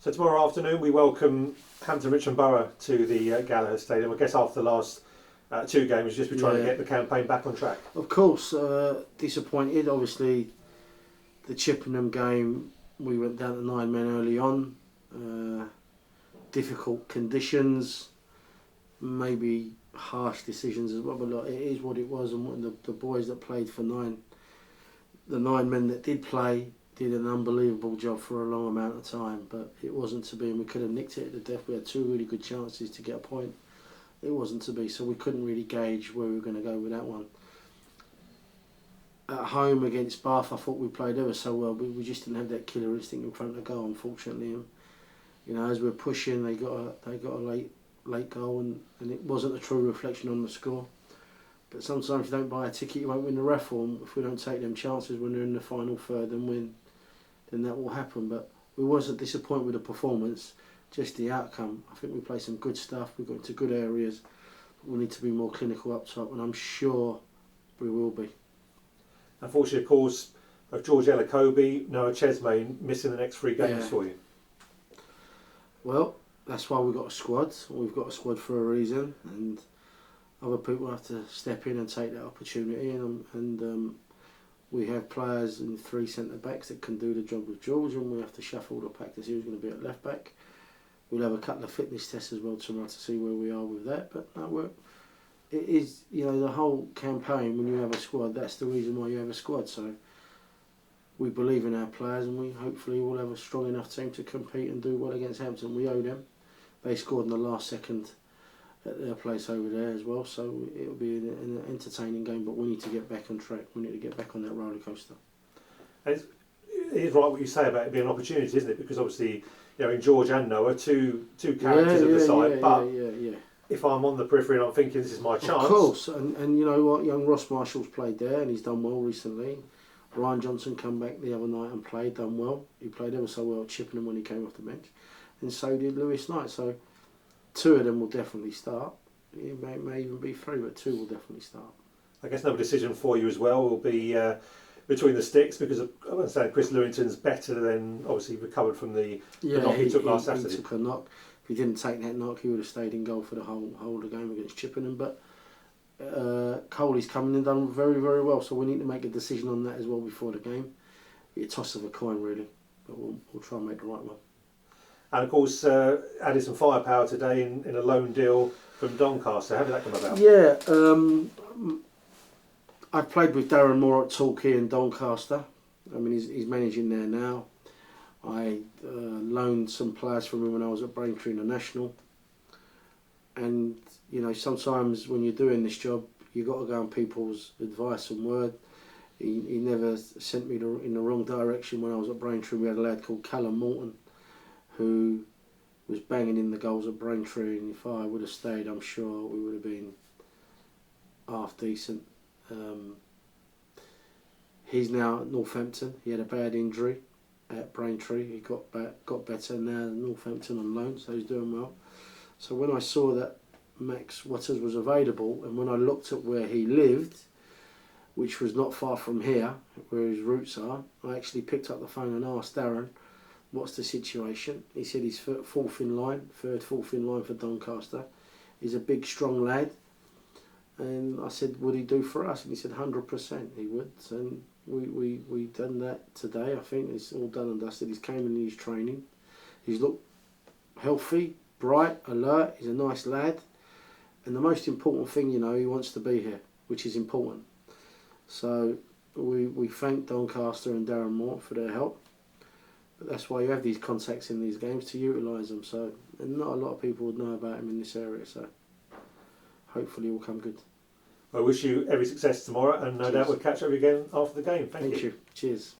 So tomorrow afternoon we welcome Hampton Richmond Borough to the Gallagher Stadium. I guess after the last two games, just be trying to get the campaign back on track. Of course, disappointed. Obviously, the Chippenham game, we went down to 9 men early on. Difficult conditions, maybe harsh decisions as well, but look, it is what it was. And the boys that played for the 9 men that did play, did an unbelievable job for a long amount of time, but it wasn't to be, and we could have nicked it at the death. We had 2 really good chances to get a point. It wasn't to be, so we couldn't really gauge where we were going to go with that one. At home against Bath, I thought we played ever so well, but we just didn't have that killer instinct in front of the goal, unfortunately. And, you know, as we were pushing, they got a late goal, and it wasn't a true reflection on the score. But sometimes if you don't buy a ticket, you won't win the raffle. If we don't take them chances when they're in the final third and win, then that will happen. But we wasn't disappointed with the performance, just the outcome. I think we played some good stuff, we got into good areas, but we need to be more clinical up top, and I'm sure we will be. Unfortunately, of course, both George Ellakobe, Noah Chesney missing the next 3 games for you. Well, that's why we've got a squad. We've got a squad for a reason, and other people have to step in and take that opportunity. And we have players in 3 centre backs that can do the job with George, and we have to shuffle the pack to see who's going to be at left back. We'll have a couple of fitness tests as well tomorrow to see where we are with that. But no, it is, you know, the whole campaign, when you have a squad, that's the reason why you have a squad. So we believe in our players, and we hopefully will have a strong enough team to compete and do well against Hampton. We owe them. They scored in the last second at their place over there as well, so it'll be an entertaining game, but we need to get back on track. We need to get back on that roller coaster. It is right what you say about it being an opportunity, isn't it? Because obviously, you know, in George and Noah, two characters of the side, but if I'm on the periphery and I'm thinking this is my chance. Of course, and you know what, young Ross Marshall's played there and he's done well recently. Ryan Johnson come back the other night and done well. He played ever so well at Chippenham when he came off the bench, and so did Lewis Knight. So 2 of them will definitely start. It may even be 3, but 2 will definitely start. I guess another decision for you as well will be between the sticks, because I understand Chris Lewington's better than obviously recovered from the knock he took last Saturday. He took a knock. If he didn't take that knock, he would have stayed in goal for the whole of the game against Chippenham. But Coley's come in and done very, very well, so we need to make a decision on that as well before the game. It's a toss of a coin really, but we'll try and make the right one. And of course, added some firepower today in a loan deal from Doncaster. How did that come about? Yeah, I played with Darren Moore at Torquay and Doncaster. I mean, he's managing there now. I loaned some players from him when I was at Braintree International. And, you know, sometimes when you're doing this job, you've got to go on people's advice and word. He never sent me in the wrong direction when I was at Braintree. We had a lad called Callum Morton, who was banging in the goals at Braintree, and if I would have stayed, I'm sure we would have been half decent. He's now at Northampton. He had a bad injury at Braintree. He got better now at Northampton on loan, so he's doing well. So when I saw that Max Waters was available, and when I looked at where he lived, which was not far from here, where his roots are, I actually picked up the phone and asked Darren, what's the situation? He said he's third, fourth in line for Doncaster. He's a big, strong lad. And I said, would he do for us? And he said, 100% he would. And we done that today. I think it's all done and dusted. He's came in his training. He's looked healthy, bright, alert. He's a nice lad. And the most important thing, you know, he wants to be here, which is important. So we thank Doncaster and Darren Moore for their help. But that's why you have these contacts in these games, to utilise them. So, and not a lot of people would know about him in this area. So hopefully it will come good. I wish you every success tomorrow, and no doubt we'll catch up again after the game. Thank you. Cheers.